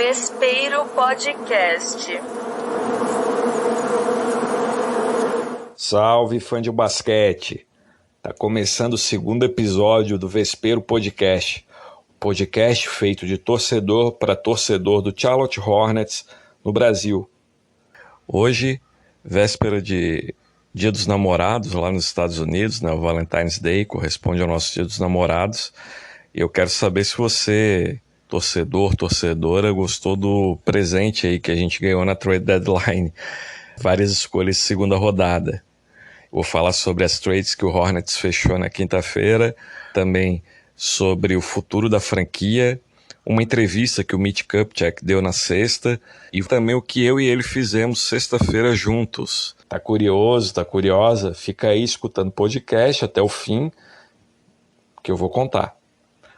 Vespeiro Podcast. Salve, fã de basquete! Tá começando o segundo episódio do Vespeiro Podcast, podcast feito de torcedor para torcedor do Charlotte Hornets no Brasil. Hoje, véspera de Dia dos Namorados lá nos Estados Unidos, né? O Valentine's Day corresponde ao nosso Dia dos Namorados. E eu quero saber se você, torcedor, torcedora, gostou do presente aí que a gente ganhou na Trade Deadline. Várias escolhas de segunda rodada. Vou falar sobre as trades que o Hornets fechou na quinta-feira, também sobre o futuro da franquia, uma entrevista que o Mitch Kupchak deu na sexta e também o que eu e ele fizemos sexta-feira juntos. Tá curioso, tá curiosa? Fica aí escutando o podcast até o fim, que eu vou contar.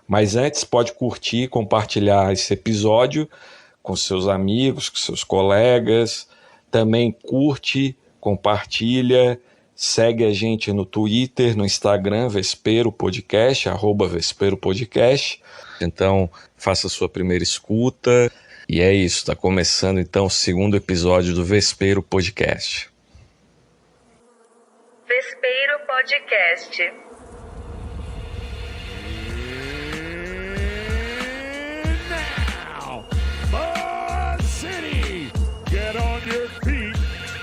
Mas antes, pode curtir, compartilhar esse episódio com seus amigos, com seus colegas. Também curte, compartilha, segue a gente no Twitter, no Instagram, Vespeiro Podcast, @Vespeiro Podcast. Então, faça a sua primeira escuta. E é isso, está começando então o segundo episódio do Vespeiro Podcast. Vespeiro Podcast. Get on your feet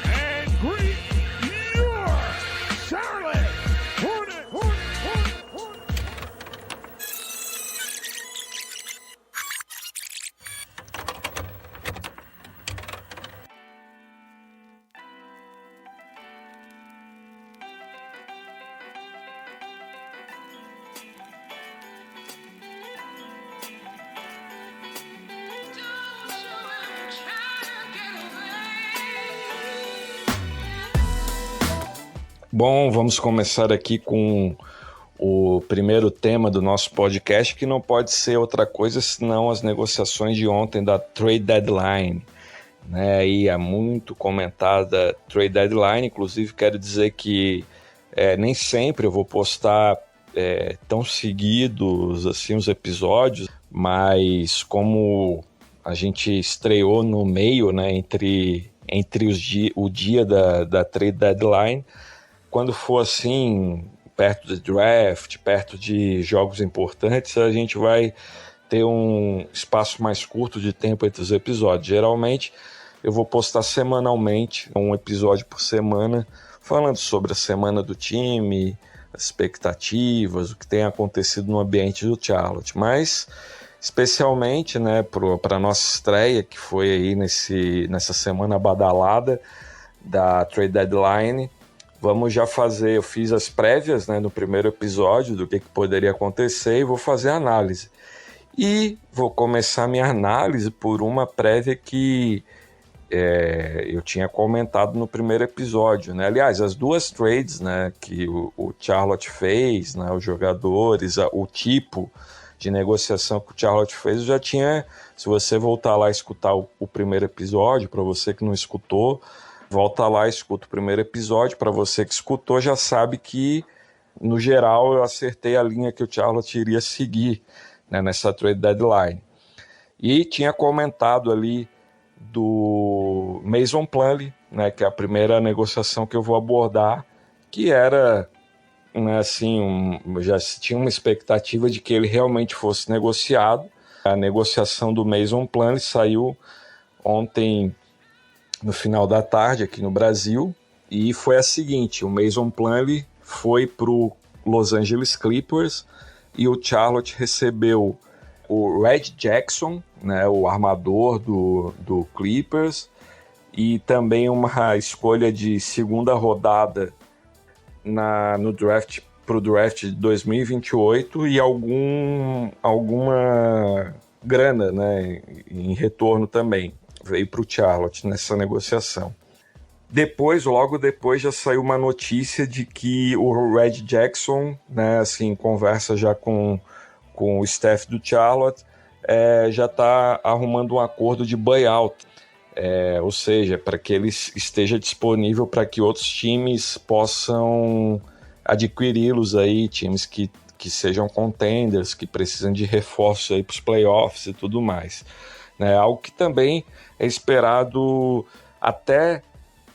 and greet your Charlotte Hornets. Bom, vamos começar aqui com o primeiro tema do nosso podcast, que não pode ser outra coisa senão as negociações de ontem da Trade Deadline, né? E a muito comentada Trade Deadline. Inclusive quero dizer que nem sempre eu vou postar tão seguidos assim os episódios, mas como a gente estreou no meio, né, entre o dia da Trade Deadline, quando for assim, perto do draft, perto de jogos importantes, a gente vai ter um espaço mais curto de tempo entre os episódios. Geralmente eu vou postar semanalmente, um episódio por semana, falando sobre a semana do time, as expectativas, o que tem acontecido no ambiente do Charlotte. Mas, especialmente, né, para a nossa estreia, que foi aí nessa semana badalada da Trade Deadline, vamos já fazer, eu fiz as prévias, né, no primeiro episódio do que poderia acontecer e vou fazer a análise. E vou começar minha análise por uma prévia que eu tinha comentado no primeiro episódio, né? Aliás, as duas trades, né, que o Charlotte fez, né, os jogadores, o tipo de negociação que o Charlotte fez, eu já tinha, se você voltar lá e escutar o primeiro episódio, para você que não escutou, volta lá e escuta o primeiro episódio. Para você que escutou, já sabe que, no geral, eu acertei a linha que o Charlotte iria seguir, né, nessa trade deadline. E tinha comentado ali do Mason Plumlee, né, que é a primeira negociação que eu vou abordar, que era, né, assim, já se tinha uma expectativa de que ele realmente fosse negociado. A negociação do Mason Plumlee saiu ontem no final da tarde aqui no Brasil, e foi a seguinte: o Mason Plumlee foi para o Los Angeles Clippers e o Charlotte recebeu o Red Jackson, né, o armador do Clippers, e também uma escolha de segunda rodada no draft, para o draft de 2028, e alguma grana, né, em retorno também veio para o Charlotte nessa negociação. Logo depois já saiu uma notícia de que o Red Jackson, né, assim, conversa já com o staff do Charlotte, já está arrumando um acordo de buyout, ou seja, para que ele esteja disponível para que outros times possam adquiri-los aí, times que que sejam contenders, que precisam de reforço aí para os playoffs e tudo mais, né? Algo que também é esperado até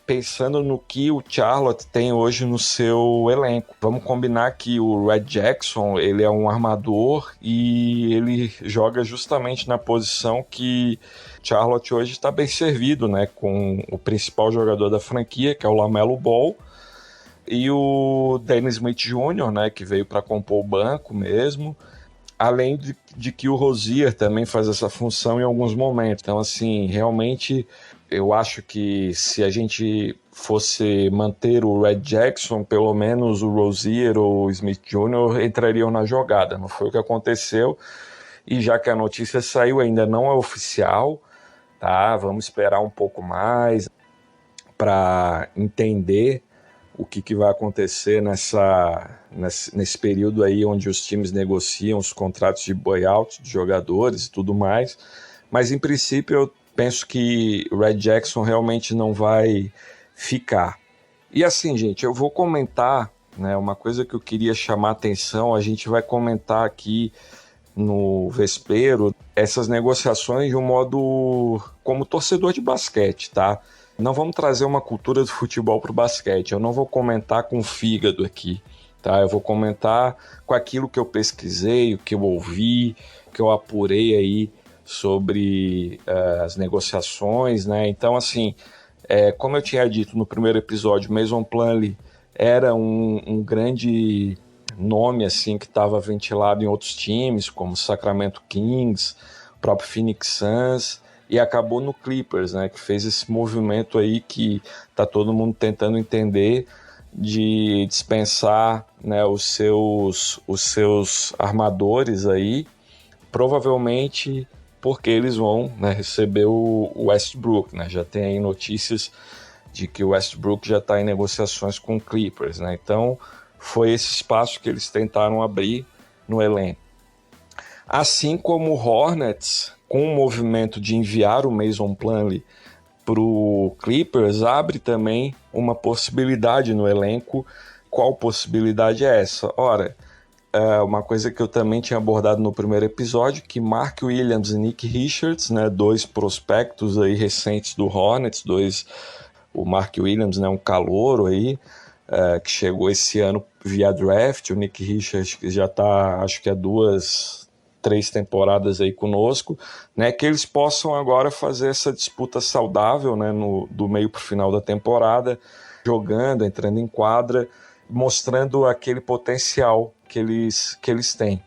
pensando no que o Charlotte tem hoje no seu elenco. Vamos combinar que o Red Jackson, ele é um armador e ele joga justamente na posição que Charlotte hoje está bem servido, né? Com o principal jogador da franquia, que é o LaMelo Ball, e o Dennis Smith Jr., né, que veio para compor o banco mesmo, além de que o Rozier também faz essa função em alguns momentos. Então, assim, realmente eu acho que se a gente fosse manter o Red Jackson, pelo menos o Rozier ou o Smith Jr. entrariam na jogada. Não foi o que aconteceu, e já que a notícia saiu, ainda não é oficial, tá? Vamos esperar um pouco mais para entender o que vai acontecer nesse período aí onde os times negociam os contratos de buyout de jogadores e tudo mais. Mas, em princípio, eu penso que o Red Jackson realmente não vai ficar. E assim, gente, eu vou comentar, né, uma coisa que eu queria chamar a atenção, a gente vai comentar aqui no Vespero essas negociações de um modo como torcedor de basquete, tá? Não vamos trazer uma cultura do futebol para o basquete. Eu não vou comentar com fígado aqui, tá? Eu vou comentar com aquilo que eu pesquisei, o que eu ouvi, o que eu apurei aí sobre as negociações, né? Então, assim, como eu tinha dito no primeiro episódio, Mason Plumlee era um grande nome assim que estava ventilado em outros times, como Sacramento Kings, o próprio Phoenix Suns, e acabou no Clippers, né, que fez esse movimento aí que tá todo mundo tentando entender, de dispensar, né, os seus armadores aí, provavelmente porque eles vão, né, receber o Westbrook, né? Já tem aí notícias de que o Westbrook já está em negociações com o Clippers, né? Então foi esse espaço que eles tentaram abrir no elenco. Assim como o Hornets, com o movimento de enviar o Mason Plumlee para o Clippers, abre também uma possibilidade no elenco. Qual possibilidade é essa? Ora, uma coisa que eu também tinha abordado no primeiro episódio, que Mark Williams e Nick Richards, né, dois prospectos aí recentes do Hornets, o Mark Williams, né, um calouro aí, que chegou esse ano via draft, o Nick Richards que já está, acho que há 3 temporadas aí conosco, né, que eles possam agora fazer essa disputa saudável, né, do meio para o final da temporada, jogando, entrando em quadra, mostrando aquele potencial que eles têm.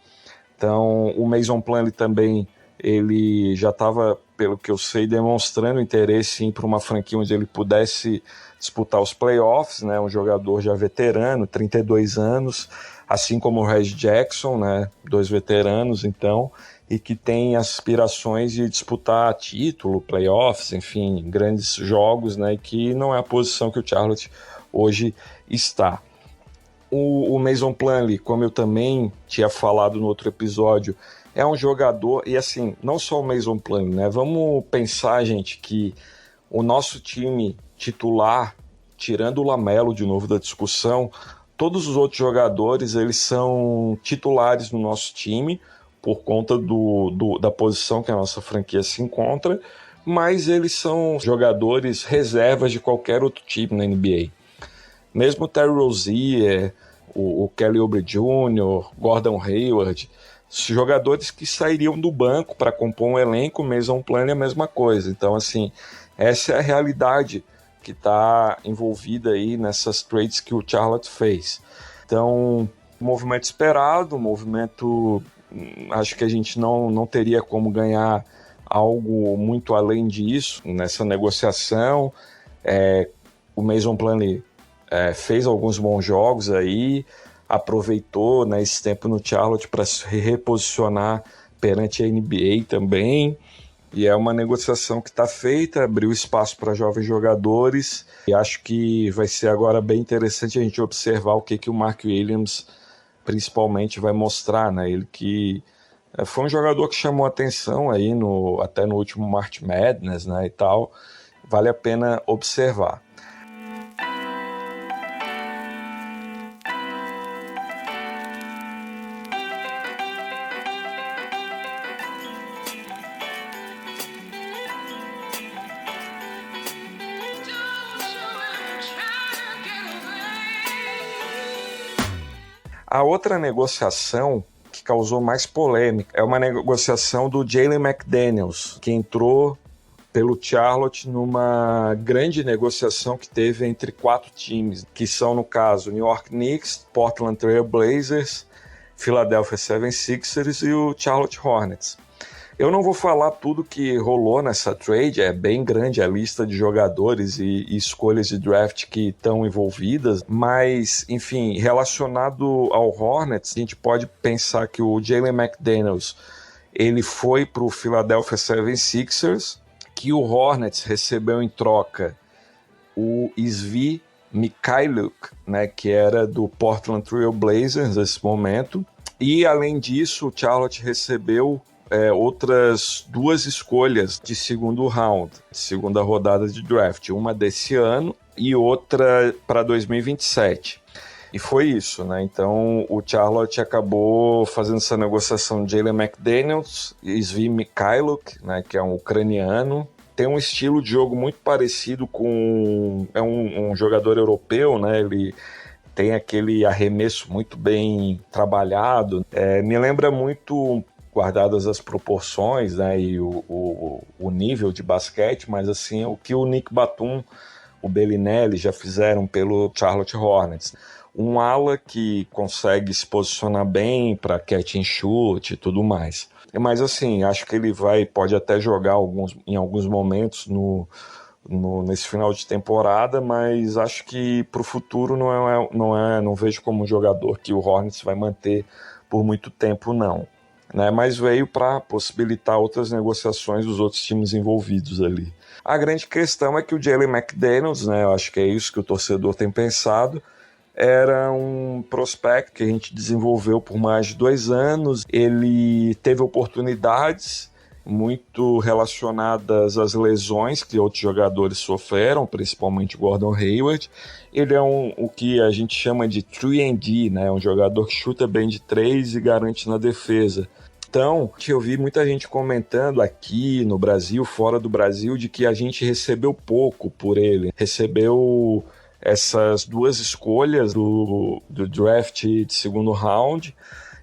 Então, o Mason Plumlee também, ele já estava, pelo que eu sei, demonstrando interesse em ir para uma franquia onde ele pudesse disputar os playoffs, né, um jogador já veterano, 32 anos, assim como o Red Jackson, né, 2 veteranos, então, e que tem aspirações de disputar título, playoffs, enfim, grandes jogos, né, e que não é a posição que o Charlotte hoje está. O Mason Plumlee, como eu também tinha falado no outro episódio, é um jogador, e assim, não só o Mason Plumlee, né, vamos pensar, gente, que o nosso time titular, tirando o LaMelo de novo da discussão, todos os outros jogadores, eles são titulares no nosso time, por conta da posição que a nossa franquia se encontra, mas eles são jogadores reservas de qualquer outro time na NBA. Mesmo o Terry Rozier, o Kelly Oubre Jr., Gordon Hayward, jogadores que sairiam do banco para compor um elenco, Mason Plumlee é a mesma coisa. Então, assim, essa é a realidade que está envolvida aí nessas trades que o Charlotte fez. Então, movimento esperado, movimento, acho que a gente não teria como ganhar algo muito além disso nessa negociação. O Mason Plumlee fez alguns bons jogos aí, aproveitou, né, esse tempo no Charlotte para se reposicionar perante a NBA também. E é uma negociação que está feita, abriu espaço para jovens jogadores, e acho que vai ser agora bem interessante a gente observar o que o Mark Williams principalmente vai mostrar, né? Ele que foi um jogador que chamou atenção aí até no último March Madness, né, e tal. Vale a pena observar. A outra negociação que causou mais polêmica é uma negociação do Jalen McDaniels, que entrou pelo Charlotte numa grande negociação que teve entre 4 times, que são, no caso, New York Knicks, Portland Trail Blazers, Philadelphia 76ers e o Charlotte Hornets. Eu não vou falar tudo que rolou nessa trade, é bem grande a lista de jogadores e escolhas de draft que estão envolvidas, mas, enfim, relacionado ao Hornets, a gente pode pensar que o Jalen McDaniels ele foi para o Philadelphia 76ers, que o Hornets recebeu em troca o Svi Mykhailiuk, né, que era do Portland Trail Blazers nesse momento, e além disso o Charlotte recebeu outras 2 escolhas de segundo round, de segunda rodada de draft, uma desse ano e outra para 2027. E foi isso, né? Então o Charlotte acabou fazendo essa negociação de Jalen McDaniels e Svi Mykhailiuk, né, que é um ucraniano. Tem um estilo de jogo muito parecido com... É um jogador europeu, né? Ele tem aquele arremesso muito bem trabalhado. Me lembra muito, guardadas as proporções, né, e o nível de basquete, mas assim, o que o Nick Batum, o Bellinelli já fizeram pelo Charlotte Hornets. Um ala que consegue se posicionar bem para catch and shoot e tudo mais. Mas assim, acho que ele pode até jogar em alguns momentos nesse final de temporada, mas acho que para o futuro não vejo como um jogador que o Hornets vai manter por muito tempo, não. Né, mas veio para possibilitar outras negociações dos outros times envolvidos ali. A grande questão é que o Jalen McDaniels, né, eu acho que é isso que o torcedor tem pensado, era um prospect que a gente desenvolveu por mais de 2 anos, ele teve oportunidades muito relacionadas às lesões que outros jogadores sofreram, principalmente Gordon Hayward. Ele é o que a gente chama de 3&D, né? Um jogador que chuta bem de 3 e garante na defesa. Então, eu vi muita gente comentando aqui no Brasil, fora do Brasil, de que a gente recebeu pouco por ele. Recebeu essas 2 escolhas do draft de segundo round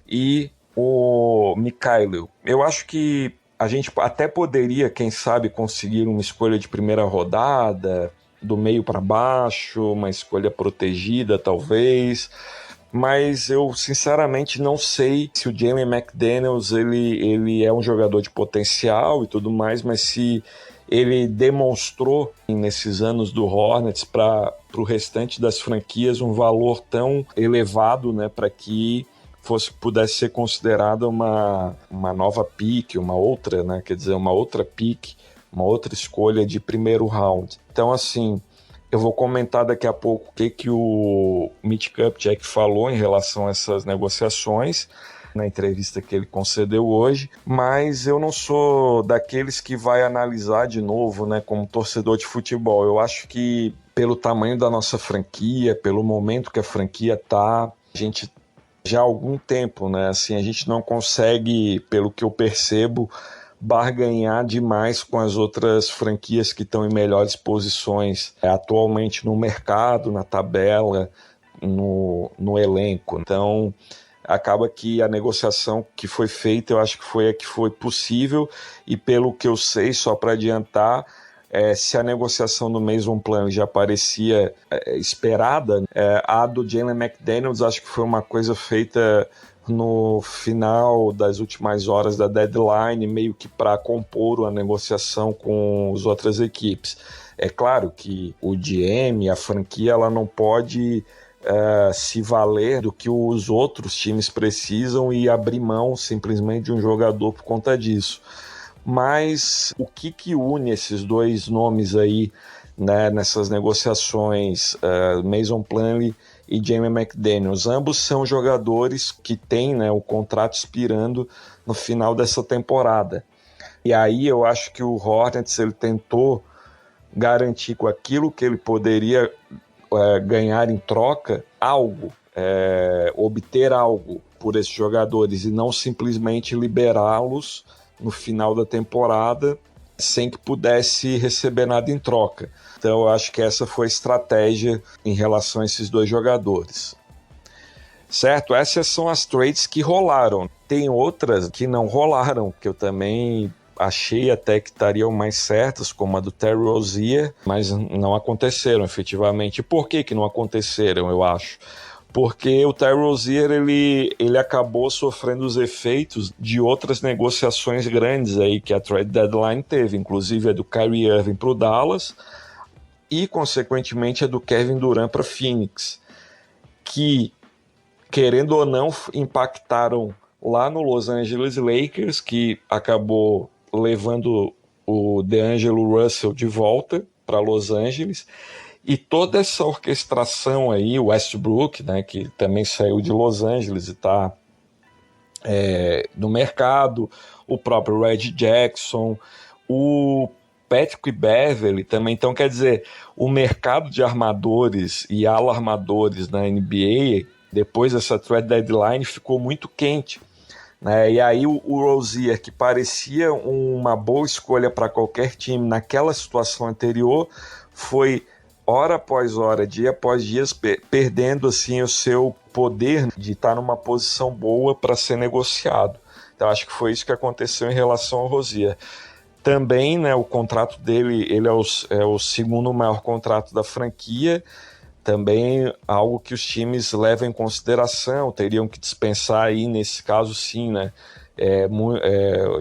e o Mykhailiuk. Eu acho que a gente até poderia, quem sabe, conseguir uma escolha de primeira rodada, do meio para baixo, uma escolha protegida talvez, mas eu sinceramente não sei se o Jalen McDaniels ele é um jogador de potencial e tudo mais, mas se ele demonstrou nesses anos do Hornets para o restante das franquias um valor tão elevado, né, para que pudesse ser considerada uma nova pick, uma outra, né, quer dizer, uma outra pick, uma outra escolha de primeiro round. Então, assim, eu vou comentar daqui a pouco o que o Mitch Kupchak falou em relação a essas negociações, na entrevista que ele concedeu hoje, mas eu não sou daqueles que vai analisar de novo, né, como torcedor de futebol. Eu acho que pelo tamanho da nossa franquia, pelo momento que a franquia tá, a gente já há algum tempo, né, assim, a gente não consegue, pelo que eu percebo, barganhar demais com as outras franquias que estão em melhores posições atualmente no mercado, na tabela, no elenco. Então, acaba que a negociação que foi feita, eu acho que foi a que foi possível, e pelo que eu sei, só para adiantar, se a negociação do Mason Plumlee já parecia esperada, a do Jalen McDaniels acho que foi uma coisa feita no final das últimas horas da deadline, meio que para compor a negociação com as outras equipes. É claro que o GM, a franquia, ela não pode se valer do que os outros times precisam e abrir mão simplesmente de um jogador por conta disso. Mas o que une esses 2 nomes aí, né, nessas negociações, Mason Plumlee e Jalen McDaniels? Ambos são jogadores que têm, né, o contrato expirando no final dessa temporada. E aí eu acho que o Hornets ele tentou garantir com aquilo que ele poderia ganhar em troca algo, obter algo por esses jogadores e não simplesmente liberá-los no final da temporada sem que pudesse receber nada em troca. Então eu acho que essa foi a estratégia em relação a esses 2 jogadores. certo? Essas são as trades que rolaram. Tem outras que não rolaram, que eu também achei até que estariam mais certas, como a do Terry Rozier, mas não aconteceram efetivamente. E por que não aconteceram, eu acho? Porque o Terry Rozier ele acabou sofrendo os efeitos de outras negociações grandes aí que a trade deadline teve, inclusive a do Kyrie Irving para o Dallas e, consequentemente, a do Kevin Durant para Phoenix, que, querendo ou não, impactaram lá no Los Angeles Lakers, que acabou levando o D'Angelo Russell de volta para Los Angeles, e toda essa orquestração aí, o Westbrook, né, que também saiu de Los Angeles e está no mercado, o próprio Reggie Jackson, o Patrick Beverley também. Então, quer dizer, o mercado de armadores e alarmadores na NBA, depois dessa trade deadline, ficou muito quente. E aí o Rozier, que parecia uma boa escolha para qualquer time naquela situação anterior, foi hora após hora, dia após dia, perdendo assim o seu poder de estar numa posição boa para ser negociado. Então acho que foi isso que aconteceu em relação ao Rozier. Também, né, o contrato dele, ele é o segundo maior contrato da franquia. Também algo que os times levam em consideração, teriam que dispensar aí, nesse caso sim, né,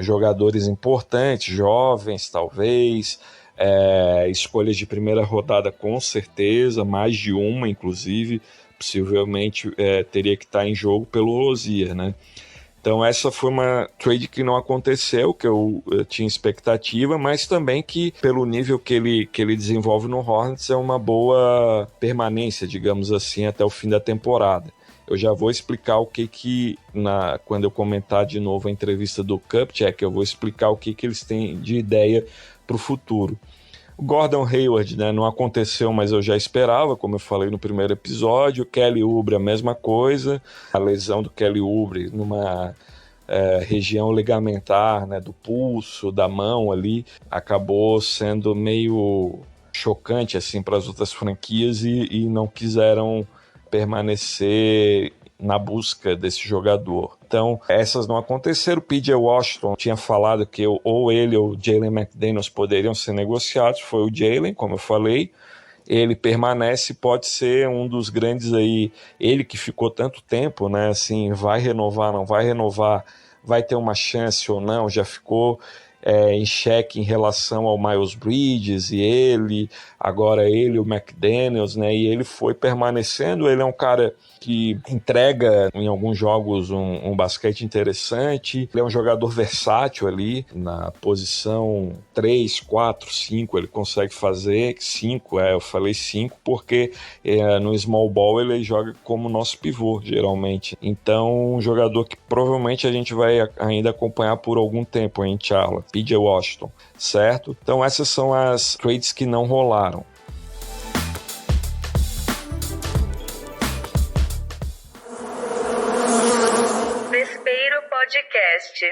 jogadores importantes, jovens talvez, escolhas de primeira rodada com certeza, mais de uma inclusive, possivelmente teria que estar em jogo pelo Rozier, né? Então essa foi uma trade que não aconteceu, que eu tinha expectativa, mas também que pelo nível que ele desenvolve no Hornets é uma boa permanência, digamos assim, até o fim da temporada. Eu já vou explicar o quando eu comentar de novo a entrevista do Kupchak, eu vou explicar o que eles têm de ideia para o futuro. O Gordon Hayward, né, não aconteceu, mas eu já esperava, como eu falei no primeiro episódio. O Kelly Oubre, a mesma coisa. A lesão do Kelly Oubre numa região ligamentar, né, do pulso, da mão ali, acabou sendo meio chocante assim, para as outras franquias e não quiseram permanecer na busca desse jogador. Então, essas não aconteceram. O P.J. Washington tinha falado que ou ele ou o Jalen McDaniels poderiam ser negociados. Foi o Jalen, como eu falei. Ele permanece, pode ser um dos grandes aí. Ele que ficou tanto tempo, né? Assim, vai renovar, não vai renovar, vai ter uma chance ou não, já ficou em xeque em relação ao Miles Bridges e ele, agora ele, o McDaniels, né? E ele foi permanecendo. Ele é um cara que entrega em alguns jogos um basquete interessante. Ele é um jogador versátil ali na posição 3, 4, 5, ele consegue fazer 5, eu falei 5 porque no small ball ele joga como nosso pivô, geralmente. Então, um jogador que provavelmente a gente vai ainda acompanhar por algum tempo em Charlotte, P.J. Washington, certo? Então essas são as trades que não rolaram. Vespeiro Podcast.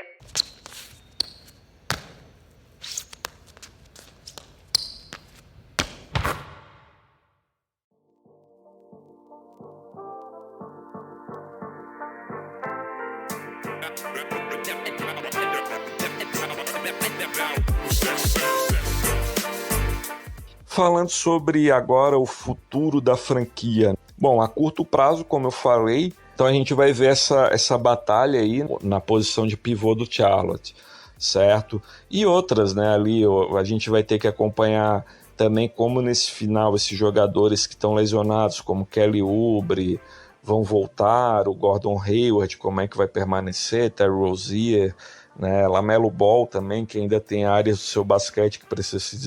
Falando sobre agora o futuro da franquia. Bom, a curto prazo, como eu falei, então a gente vai ver essa batalha aí na posição de pivô do Charlotte, certo? E outras, né? Ali a gente vai ter que acompanhar também como nesse final esses jogadores que estão lesionados, como Kelly Oubre, vão voltar, o Gordon Hayward, como é que vai permanecer, Terry Rozier, né? LaMelo Ball também, que ainda tem áreas do seu basquete que precisa se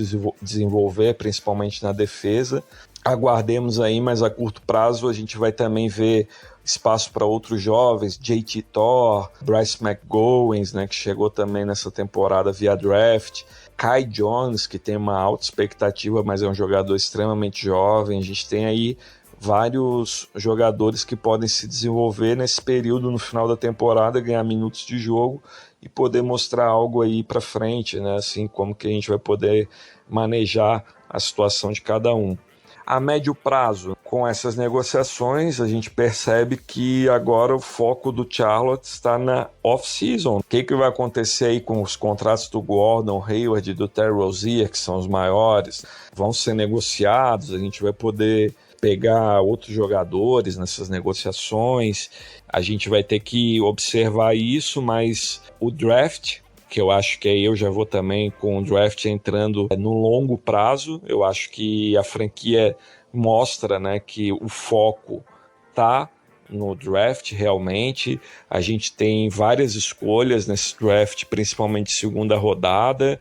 desenvolver, principalmente na defesa. Aguardemos aí, mas a curto prazo a gente vai também ver espaço para outros jovens, JT Thor, Bryce McGowens, né, que chegou também nessa temporada via draft, Kai Jones, que tem uma alta expectativa, mas é um jogador extremamente jovem. A gente tem aí vários jogadores que podem se desenvolver nesse período no final da temporada, ganhar minutos de jogo e poder mostrar algo aí para frente, né? Assim, como que a gente vai poder manejar a situação de cada um. A médio prazo, com essas negociações, a gente percebe que agora o foco do Charlotte está na off-season. O que vai acontecer aí com os contratos do Gordon Hayward e do Terry Rozier, que são os maiores? Vão ser negociados, a gente vai poder pegar outros jogadores nessas negociações, a gente vai ter que observar isso, mas o draft, que eu acho que aí eu já vou também com o draft entrando no longo prazo, eu acho que a franquia mostra, né, que o foco tá no draft realmente, a gente tem várias escolhas nesse draft, principalmente segunda rodada,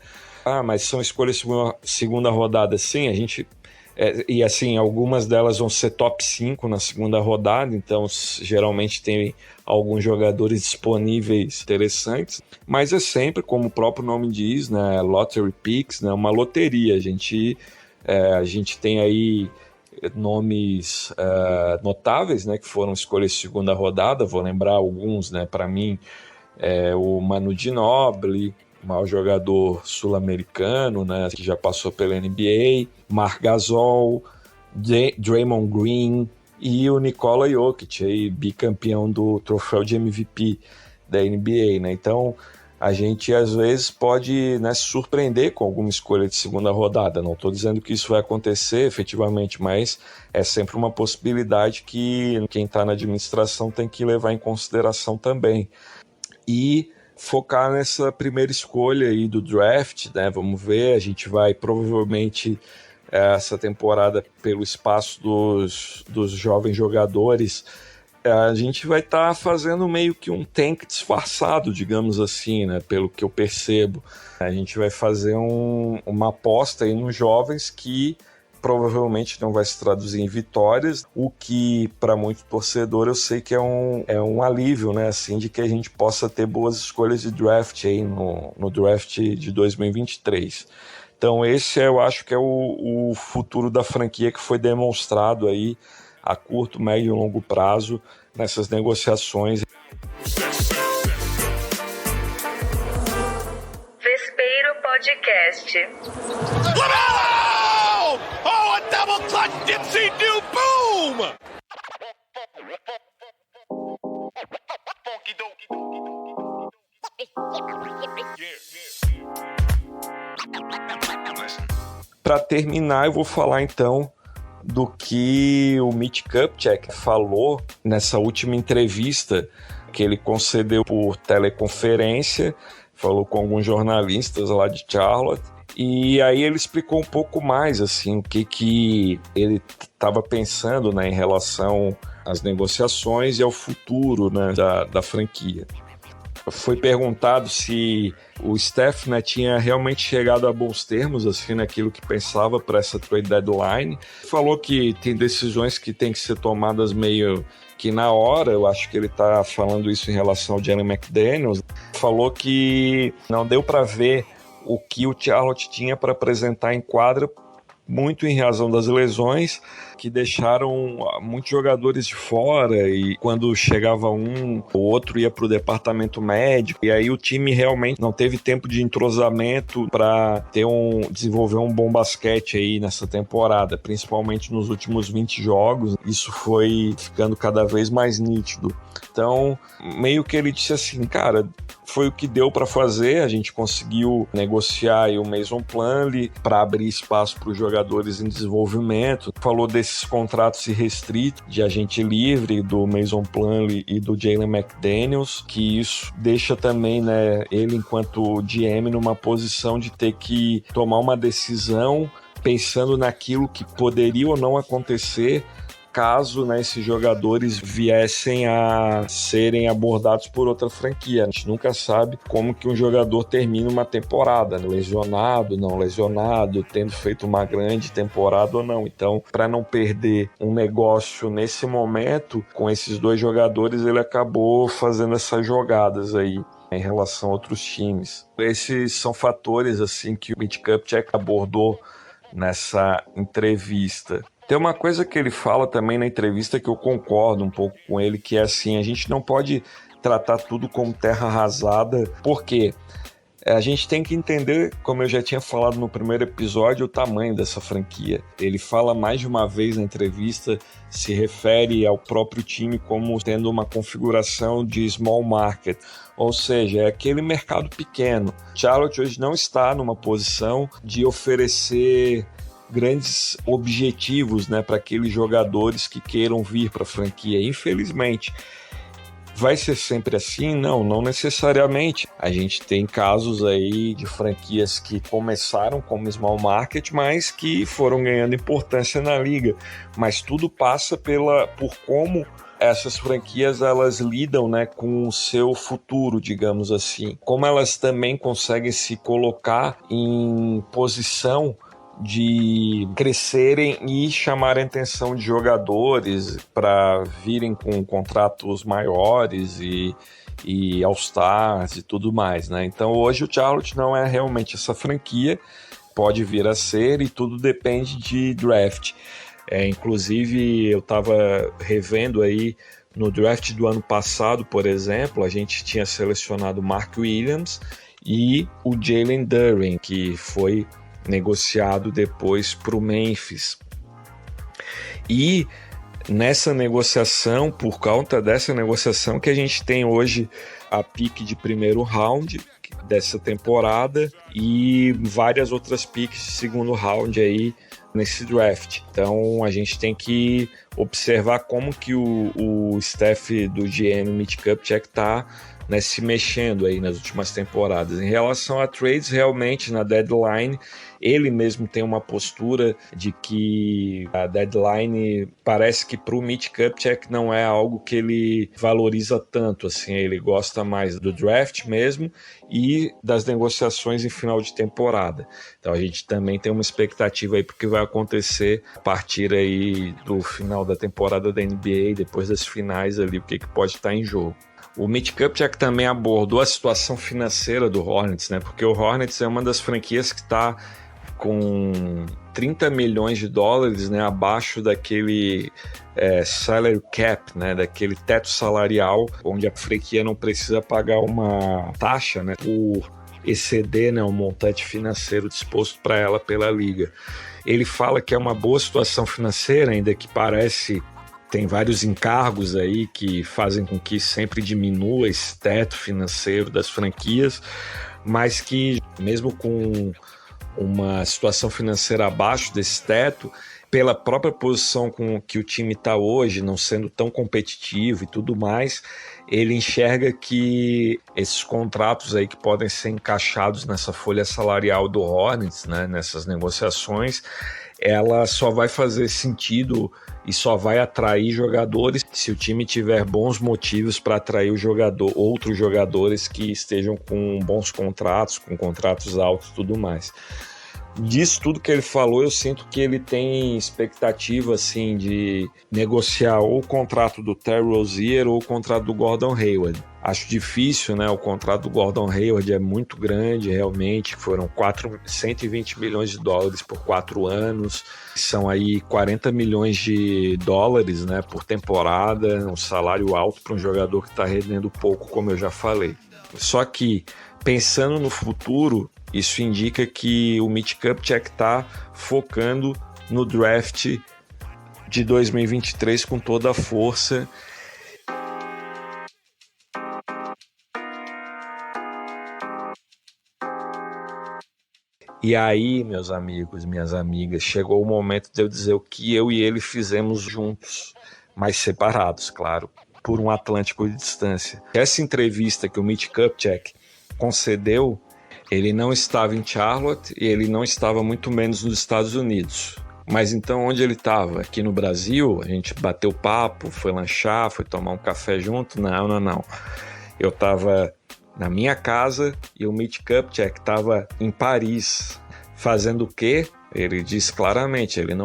mas são escolhas segunda rodada, sim, a gente... e assim, algumas delas vão ser top 5 na segunda rodada, então geralmente tem alguns jogadores disponíveis interessantes, mas é sempre, como o próprio nome diz, né, lottery picks, né, uma loteria. A gente tem aí nomes notáveis, né, que foram escolhas de segunda rodada, vou lembrar alguns, né, para mim, o Manu Ginóbili, maior jogador sul-americano, né, que já passou pela NBA, Marc Gasol, Draymond Green e o Nikola Jokic, aí, bicampeão do troféu de MVP da NBA, né? Então a gente às vezes pode, né, se surpreender com alguma escolha de segunda rodada. Não estou dizendo que isso vai acontecer efetivamente, mas é sempre uma possibilidade que quem está na administração tem que levar em consideração também. E focar nessa primeira escolha aí do draft, né? Vamos ver, a gente vai provavelmente essa temporada, pelo espaço dos jovens jogadores, a gente vai estar fazendo meio que um tank disfarçado, digamos assim, né? Pelo que eu percebo. A gente vai fazer uma aposta aí nos jovens que provavelmente não vai se traduzir em vitórias, o que para muito torcedor eu sei que é um alívio, né, assim, de que a gente possa ter boas escolhas de draft aí no draft de 2023. Então esse eu acho que é o futuro da franquia que foi demonstrado aí a curto, médio e longo prazo nessas negociações. Vespeiro Podcast. Oh, a double clutch dipsy do boom! Para terminar, eu vou falar então do que o Mitch Kupchak falou nessa última entrevista que ele concedeu por teleconferência, falou com alguns jornalistas lá de Charlotte. E aí ele explicou um pouco mais assim, o que ele estava pensando, né, em relação às negociações e ao futuro, né, da franquia. Foi perguntado se o Steph, né, tinha realmente chegado a bons termos assim, naquilo que pensava para essa trade deadline. Falou que tem decisões que têm que ser tomadas meio que na hora. Eu acho que ele está falando isso em relação ao Jalen McDaniels. Falou que não deu para ver o que o Charlotte tinha para apresentar em quadra, muito em razão das lesões, que deixaram muitos jogadores de fora, e quando chegava um, o outro ia para o departamento médico, e aí o time realmente não teve tempo de entrosamento para desenvolver um bom basquete aí nessa temporada, principalmente nos últimos 20 jogos. Isso foi ficando cada vez mais nítido. Então, meio que ele disse assim, cara, foi o que deu para fazer, a gente conseguiu negociar aí o Mason Plumlee para abrir espaço para os jogadores em desenvolvimento. Falou desses contratos irrestritos de agente livre do Mason Plumlee e do Jalen McDaniels, que isso deixa também, né, ele enquanto GM numa posição de ter que tomar uma decisão pensando naquilo que poderia ou não acontecer caso, né, esses jogadores viessem a serem abordados por outra franquia. A gente nunca sabe como que um jogador termina uma temporada, lesionado, não lesionado, tendo feito uma grande temporada ou não. Então, para não perder um negócio nesse momento, com esses dois jogadores, ele acabou fazendo essas jogadas aí em relação a outros times. Esses são fatores assim que o Mitch Kupchak abordou nessa entrevista. Tem uma coisa que ele fala também na entrevista que eu concordo um pouco com ele, que é assim, a gente não pode tratar tudo como terra arrasada, porque A gente tem que entender, como eu já tinha falado no primeiro episódio, o tamanho dessa franquia. Ele fala mais de uma vez na entrevista, se refere ao próprio time como tendo uma configuração de small market, ou seja, é aquele mercado pequeno. Charlotte hoje não está numa posição de oferecer grandes objetivos, né, para aqueles jogadores que queiram vir para a franquia, infelizmente. Vai ser sempre assim? Não necessariamente. A gente tem casos aí de franquias que começaram como small market, mas que foram ganhando importância na liga. Mas tudo passa por como essas franquias elas lidam, né, com o seu futuro, digamos assim. Como elas também conseguem se colocar em posição de crescerem e chamarem a atenção de jogadores para virem com contratos maiores e All-Stars e tudo mais, né? Então hoje o Charlotte não é realmente essa franquia, pode vir a ser e tudo depende de draft. Inclusive eu estava revendo aí no draft do ano passado, por exemplo, a gente tinha selecionado o Mark Williams e o Jalen Duren, que foi negociado depois para o Memphis. E nessa negociação, por conta dessa negociação, que a gente tem hoje a pique de primeiro round dessa temporada e várias outras piques de segundo round aí nesse draft. Então a gente tem que observar como que o staff do GM Mitch Kupchak está, né, se mexendo aí nas últimas temporadas. Em relação a trades, realmente na deadline ele mesmo tem uma postura de que a deadline parece que para o Mitch Kupchak não é algo que ele valoriza tanto, assim, ele gosta mais do draft mesmo e das negociações em final de temporada. Então a gente também tem uma expectativa aí porque vai acontecer a partir aí do final da temporada da NBA, depois das finais ali, o que pode estar em jogo. O Mitch Kupchak também abordou a situação financeira do Hornets, né? Porque o Hornets é uma das franquias que está com 30 milhões de dólares, né, abaixo daquele salary cap, né, daquele teto salarial, onde a franquia não precisa pagar uma taxa, né, por exceder, né, um montante financeiro disposto para ela pela liga. Ele fala que é uma boa situação financeira, ainda que tem vários encargos aí que fazem com que sempre diminua esse teto financeiro das franquias, mas que mesmo com uma situação financeira abaixo desse teto, pela própria posição com que o time está hoje, não sendo tão competitivo e tudo mais, ele enxerga que esses contratos aí que podem ser encaixados nessa folha salarial do Hornets, né, nessas negociações, ela só vai fazer sentido e só vai atrair jogadores se o time tiver bons motivos para atrair outros jogadores que estejam com bons contratos, com contratos altos e tudo mais. Disso tudo que ele falou, eu sinto que ele tem expectativa assim, de negociar ou o contrato do Terry Rozier ou o contrato do Gordon Hayward. Acho difícil, né? O contrato do Gordon Hayward é muito grande, realmente. Foram 120 milhões de dólares por 4 anos. São aí 40 milhões de dólares, né, por temporada. Um salário alto para um jogador que está rendendo pouco, como eu já falei. Só que, pensando no futuro, isso indica que o Mitch Kupchak está focando no draft de 2023 com toda a força. E aí, meus amigos, minhas amigas, chegou o momento de eu dizer o que eu e ele fizemos juntos, mas separados, claro, por um Atlântico de distância. Essa entrevista que o Mitch Kupchak concedeu, ele não estava em Charlotte e ele não estava muito menos nos Estados Unidos. Mas então onde ele estava? Aqui no Brasil? A gente bateu papo, foi lanchar, foi tomar um café junto? Não. Eu estava na minha casa e o Mitch Kupchak estava em Paris. Fazendo o quê? Ele diz claramente, ele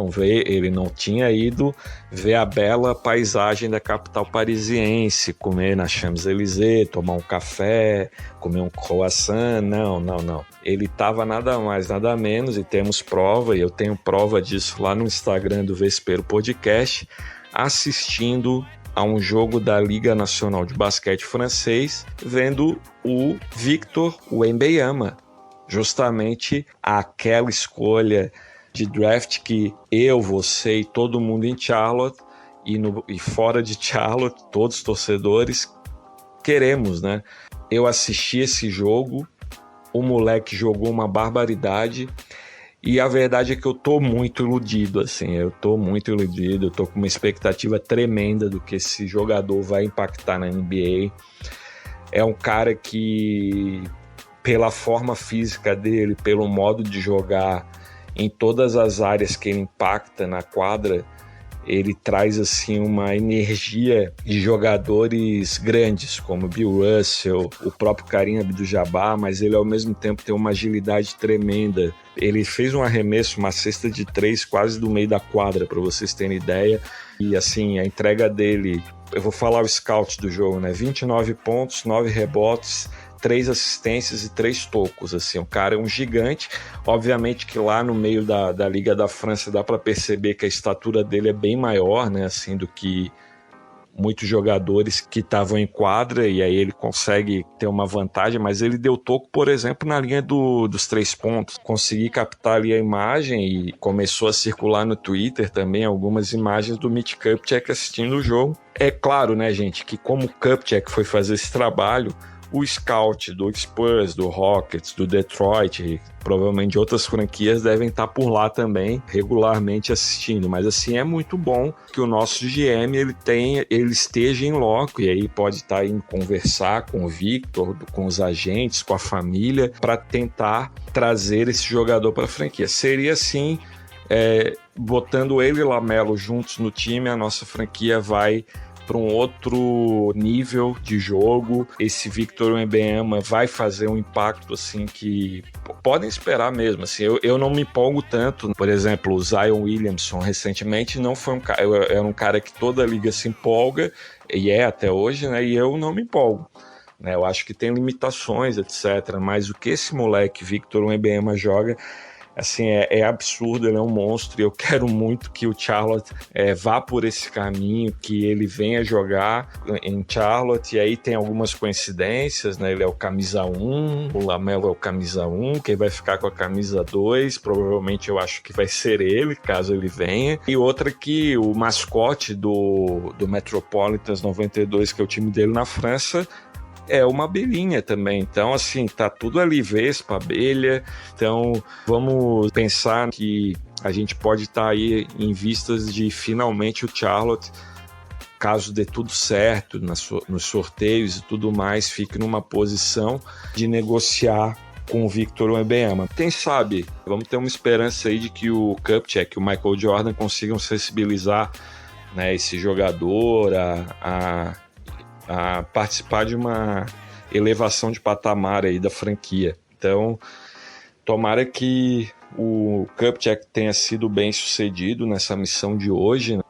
não tinha ido ver a bela paisagem da capital parisiense, comer na Champs-Élysées, tomar um café, comer um croissant, não. Ele estava nada mais, nada menos, e temos prova, e eu tenho prova disso lá no Instagram do Vespero Podcast, assistindo a um jogo da Liga Nacional de Basquete francês, vendo o Victor Wembanyama, justamente aquela escolha de draft que eu, você e todo mundo em Charlotte e fora de Charlotte, todos os torcedores, queremos, né? Eu assisti esse jogo, o moleque jogou uma barbaridade e a verdade é que eu tô muito iludido, assim, eu tô com uma expectativa tremenda do que esse jogador vai impactar na NBA. É um cara que, pela forma física dele, pelo modo de jogar, em todas as áreas que ele impacta na quadra, ele traz assim uma energia de jogadores grandes, como Bill Russell, o próprio Kareem Abdul-Jabbar, mas ele ao mesmo tempo tem uma agilidade tremenda. Ele fez um arremesso, uma cesta de 3 quase do meio da quadra, para vocês terem ideia. E assim, a entrega dele, eu vou falar o scout do jogo, né? 29 pontos, 9 rebotes, 3 assistências e 3 tocos, assim, o cara é um gigante. Obviamente que lá no meio da Liga da França dá para perceber que a estatura dele é bem maior, né, assim, do que muitos jogadores que estavam em quadra, e aí ele consegue ter uma vantagem, mas ele deu toco, por exemplo, na linha dos 3 pontos. Consegui captar ali a imagem e começou a circular no Twitter também algumas imagens do Mitch Kupchak assistindo o jogo. É claro, né, gente, que como o Kupchak foi fazer esse trabalho, o scout do Spurs, do Rockets, do Detroit, e provavelmente de outras franquias devem estar por lá também, regularmente assistindo. Mas assim, é muito bom que o nosso GM ele esteja em loco, e aí pode estar indo conversar com o Victor, com os agentes, com a família, para tentar trazer esse jogador para a franquia. Seria assim, botando ele e Lamelo juntos no time, a nossa franquia vai para um outro nível de jogo. Esse Victor Wembanyama vai fazer um impacto assim que podem esperar mesmo. Assim, eu não me empolgo tanto. Por exemplo, o Zion Williamson recentemente não foi era um cara que toda a liga se empolga, e até hoje, né? E eu não me empolgo, né? Eu acho que tem limitações, etc. Mas o que esse moleque Victor Wembanyama joga, assim, é absurdo, ele é um monstro, e eu quero muito que o Charlotte vá por esse caminho, que ele venha jogar em Charlotte. E aí tem algumas coincidências, né? Ele é o camisa 1, o Lamelo é o camisa 1, quem vai ficar com a camisa 2, provavelmente eu acho que vai ser ele, caso ele venha. E outra que o mascote do Metropolitans 92, que é o time dele na França, é uma abelhinha também. Então, assim, tá tudo ali, vespa, abelha. Então, vamos pensar que a gente pode estar aí em vistas de finalmente o Charlotte, caso dê tudo certo nos sorteios e tudo mais, fique numa posição de negociar com o Victor Wembanyama. Quem sabe, vamos ter uma esperança aí de que o Kupchak e o Michael Jordan consigam sensibilizar, né, esse jogador a participar de uma elevação de patamar aí da franquia. Então, tomara que o Kupchak tenha sido bem sucedido nessa missão de hoje, né?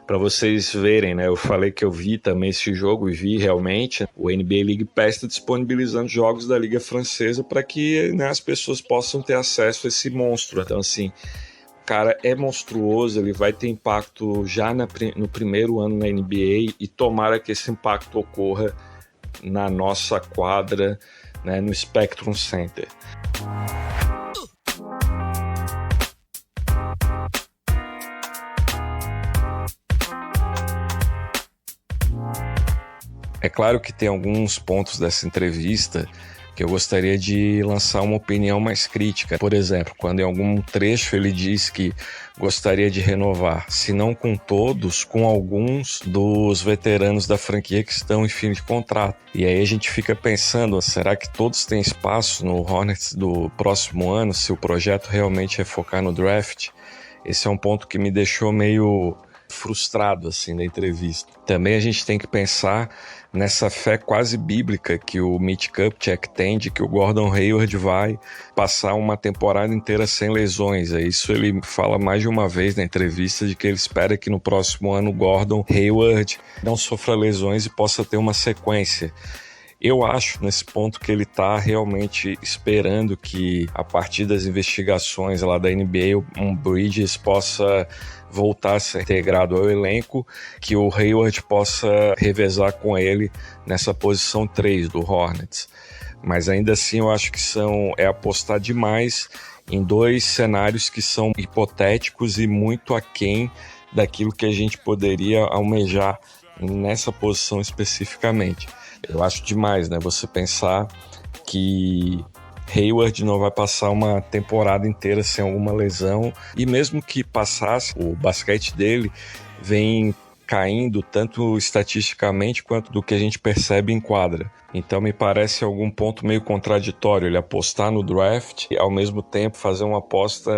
Para vocês verem, né? Eu falei que eu vi também esse jogo, e vi realmente. O NBA League Pass está disponibilizando jogos da Liga Francesa para que, né, as pessoas possam ter acesso a esse monstro. Então, assim, cara, é monstruoso, ele vai ter impacto já no primeiro ano na NBA, e tomara que esse impacto ocorra na nossa quadra, né, no Spectrum Center. É claro que tem alguns pontos dessa entrevista que eu gostaria de lançar uma opinião mais crítica. Por exemplo, quando em algum trecho ele diz que gostaria de renovar, se não com todos, com alguns dos veteranos da franquia que estão em fim de contrato. E aí a gente fica pensando, será que todos têm espaço no Hornets do próximo ano, se o projeto realmente é focar no draft? Esse é um ponto que me deixou meio frustrado assim na entrevista. Também a gente tem que pensar nessa fé quase bíblica que o Mitch Kupchak tem de que o Gordon Hayward vai passar uma temporada inteira sem lesões. Isso ele fala mais de uma vez na entrevista, de que ele espera que no próximo ano o Gordon Hayward não sofra lesões e possa ter uma sequência. Eu acho, nesse ponto, que ele está realmente esperando que, a partir das investigações lá da NBA, um Bridges possa voltar a ser integrado ao elenco, que o Hayward possa revezar com ele nessa posição 3 do Hornets. Mas ainda assim eu acho que é apostar demais em dois cenários que são hipotéticos e muito aquém daquilo que a gente poderia almejar nessa posição especificamente. Eu acho demais, né? Você pensar que Hayward não vai passar uma temporada inteira sem alguma lesão, e mesmo que passasse, o basquete dele vem caindo tanto estatisticamente quanto do que a gente percebe em quadra. Então me parece algum ponto meio contraditório ele apostar no draft e ao mesmo tempo fazer uma aposta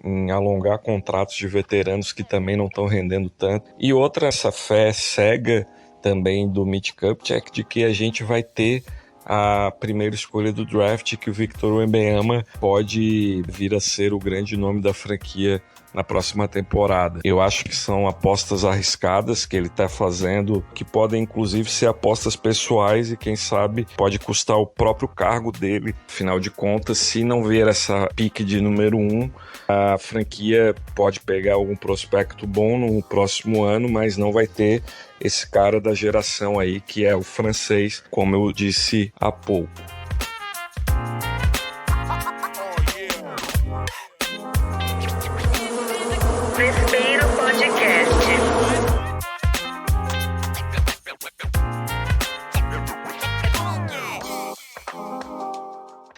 em alongar contratos de veteranos que também não estão rendendo tanto. E outra, essa fé cega também do Mitch Kupchak de que a gente vai ter a primeira escolha do draft, que o Victor Wembanyama pode vir a ser o grande nome da franquia na próxima temporada. Eu acho que são apostas arriscadas que ele está fazendo, que podem inclusive ser apostas pessoais e quem sabe pode custar o próprio cargo dele. Afinal de contas, se não ver essa pique de número 1, a franquia pode pegar algum prospecto bom no próximo ano, mas não vai ter esse cara da geração aí, que é o francês, como eu disse há pouco. Vespeiro Podcast.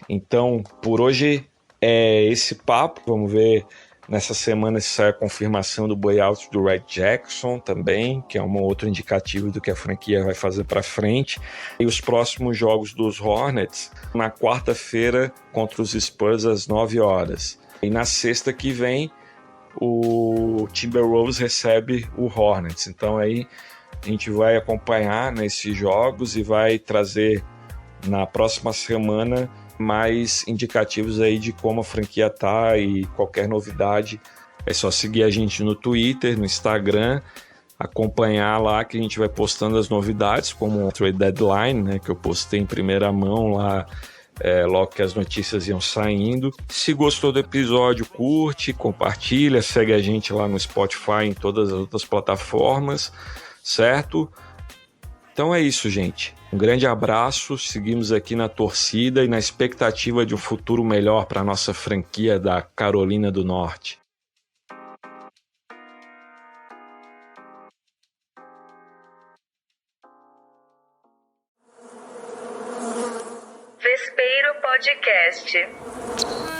Então, por hoje é esse papo. Vamos ver nessa semana se sai a confirmação do buyout do Red Jackson também, que é um outro indicativo do que a franquia vai fazer para frente. E os próximos jogos dos Hornets, na quarta-feira contra os Spurs às 9 horas. E na sexta que vem, o Timberwolves recebe o Hornets. Então aí a gente vai acompanhar nesses jogos e vai trazer na próxima semana mais indicativos aí de como a franquia tá, e qualquer novidade é só seguir a gente no Twitter, no Instagram, acompanhar lá que a gente vai postando as novidades, como o Trade Deadline, né, que eu postei em primeira mão lá logo que as notícias iam saindo. Se gostou do episódio, curte, compartilha, segue a gente lá no Spotify, em todas as outras plataformas, certo? Então é isso, gente. Um grande abraço, seguimos aqui na torcida e na expectativa de um futuro melhor para a nossa franquia da Carolina do Norte. Vespeiro Podcast.